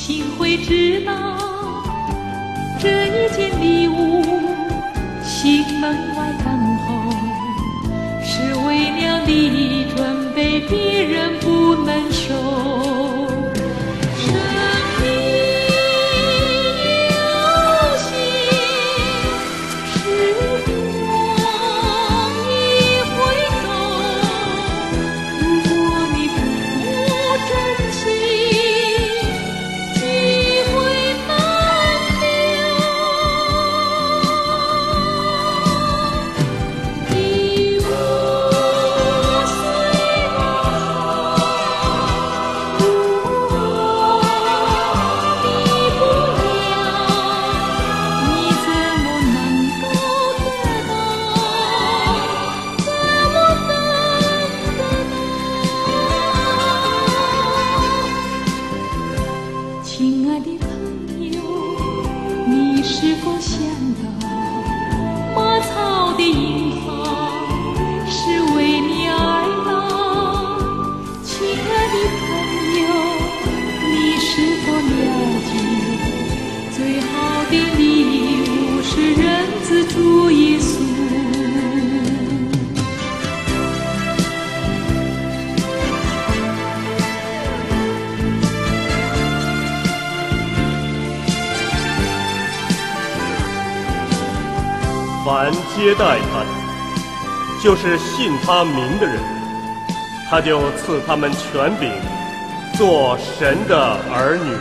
心会知道，这一件礼物，心门外等候，是为了你准备，别人不能收。生命有限，时光一回走，如果你不珍惜，机会难留。一无虽老，如果你不要，你怎么能够得到？怎么能得到？亲爱的朋友，你是否想到，马槽的樱花是为你而来？亲爱的朋友，你是否了解，最好的礼物是人子主耶稣。凡接待他的，就是信他名的人，他就赐他们权柄，做神的儿女。